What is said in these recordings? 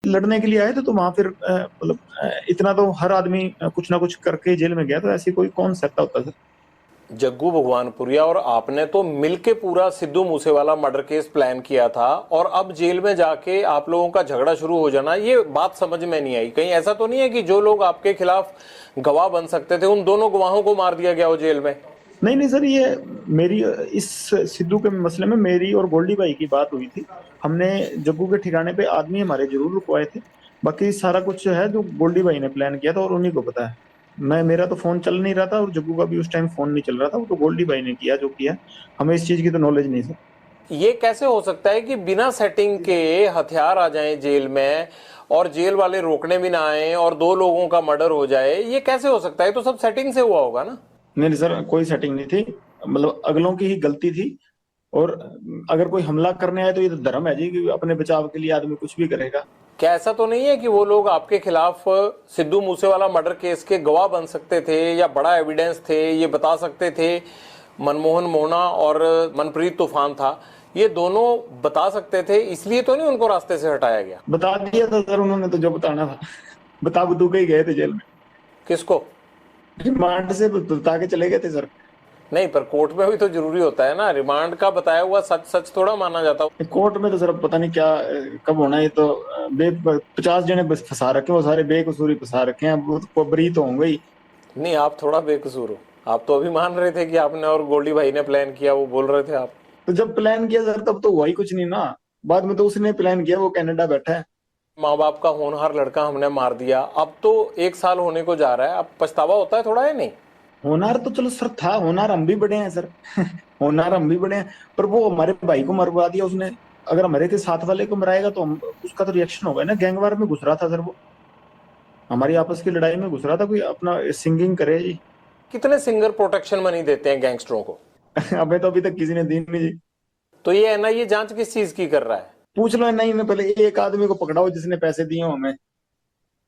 लड़ने के लिए आए थे तो वहां फिर मतलब इतना तो हर आदमी कुछ ना कुछ करके जेल में गया, तो ऐसी कोई कौन सकता होता सर। जग्गू भगवानपुरिया और आपने तो मिलके पूरा Sidhu Moosewala murder case plan किया था, और अब जेल में जाके आप लोगों का झगड़ा शुरू हो जाना, ये बात समझ में नहीं आई। कहीं ऐसा तो नहीं है कि जो लोग आपके खिलाफ गवाह बन सकते थे उन दोनों गवाहों को मार दिया गया हो जेल में? नहीं नहीं सर, ये मेरी इस सिद्धू के मसले में मेरी और गोल्डी भाई की बात हुई थी। हमने जग्गू के ठिकाने पे आदमी हमारे जरूर रुकवाए थे। बाकी सारा कुछ है जो गोल्डी भाई ने प्लान किया था और उन्हीं को पता है। मैं मेरा तो फोन चल नहीं रहा था और जग्गू का भी उस टाइम फोन नहीं चल रहा था, वो तो गोल्डी भाई ने किया जो किया। हमें इस चीज की तो नॉलेज नहीं सर। ये कैसे हो सकता है कि बिना सेटिंग के हथियार आ जाएं जेल में और जेल वाले रोकने भी ना आए और दो लोगों का मर्डर हो जाए? ये कैसे हो सकता है? तो सब सेटिंग से हुआ होगा ना? नहीं नहीं सर, कोई सेटिंग नहीं थी। मतलब अगलों की ही गलती थी। और अगर कोई हमला करने आए तो ये तो धर्म है जी कि अपने बचाव के लिए आदमी कुछ भी करेगा। क्या ऐसा तो नहीं है कि वो लोग आपके खिलाफ सिद्धू मूसेवाला मर्डर केस के गवाह बन सकते थे या बड़ा एविडेंस थे, ये बता सकते थे? मनमोहन मोहना और मनप्रीत तूफान था, ये दोनों बता सकते थे, इसलिए तो नहीं उनको रास्ते से हटाया गया? बता दिया था सर उन्होंने तो जो बताना था। बता बतू के ही गए थे जेल में। किसको? रिमांड से बता के चले गए थे सर। नहीं, पर कोर्ट में भी तो जरूरी होता है ना, रिमांड का बताया हुआ सच सच थोड़ा माना जाता। कोर्ट में तो सर पता नहीं क्या कब होना है। ये तो बे 50 जने बस फंसा रखे, वो सारे बेकसूरी फंसा रखे हैं, वो तो बरी तो होंगे ही। नहीं, आप थोड़ा बेकसूर हो। आप तो अभी मान रहे थे कि आपने और गोल्डी भाई ने प्लान किया, वो बोल रहे थे आप। तो जब प्लान किया सर तब तो हुआ ही कुछ नहीं ना। बाद में तो उसने प्लान किया, वो कनाडा बैठा है। माँ बाप का होनहार लड़का हमने मार दिया, अब तो 1 साल होने को जा रहा है, अब पछतावा होता है थोड़ा, है नहीं? होनार तो चलो सर था, होनार हम भी बड़े हैं सर। होनार हम भी बड़े हैं। पर वो हमारे भाई को मरवा दिया उसने। अगर हमारे के साथ वाले को मराएगा तो हम उसका तो रिएक्शन होगा ना। गैंगवार में घुस रहा था सर वो। हमारी आपस की लड़ाई में घुस रहा था, कोई अपना सिंगिंग करे जी। कितने सिंगर प्रोटेक्शन मनी देते हैं गैंगस्टरों को? हमें तो अभी तक किसी ने दी नहीं जी। तो ये एनआईए जांच किस चीज की कर रहा है? पूछ लो नहीं में पहले एक आदमी को पकड़ाओ जिसने पैसे दिए हो हमें।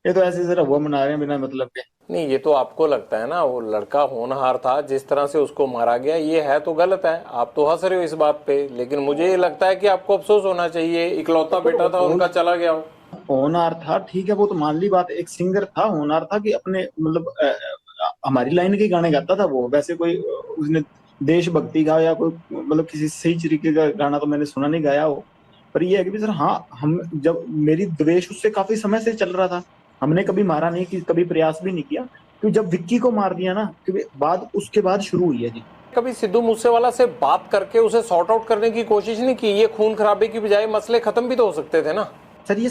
ये तो ऐसे जरा हुआ मना रहे हैं बिना मतलब के। नहीं, ये तो आपको लगता है ना, वो लड़का होनहार था, जिस तरह से उसको मारा गया ये है तो गलत है। आप तो हंस रहे हो इस बात पे, लेकिन मुझे ये लगता है कि आपको अफसोस होना चाहिए, इकलौता बेटा था उनका, चला गया हो। होनार था ठीक है, वो तो मान ली बात। एक सिंगर था, होनार था कि अपने मतलब हमारी लाइन के गाने गाता था वो। वैसे कोई उसने देशभक्ति का या कोई मतलब किसी सही तरीके का गाना तो मैंने सुना नहीं गाया हो। पर ये है कि भी सर हाँ, हम जब मेरी द्वेष उससे काफी समय से चल रहा था। हमने कभी मारा नहीं, कि कभी प्रयास भी नहीं किया। तो जब विक्की को मार दिया ना, कि बाद उसके बाद शुरू हुई है जी। कभी सिद्धू मूसेवाला से बात करके उसे सॉर्ट आउट करने की कोशिश नहीं की? ये खून खराबे की बजाय मसले खत्म भी तो हो सकते थे ना।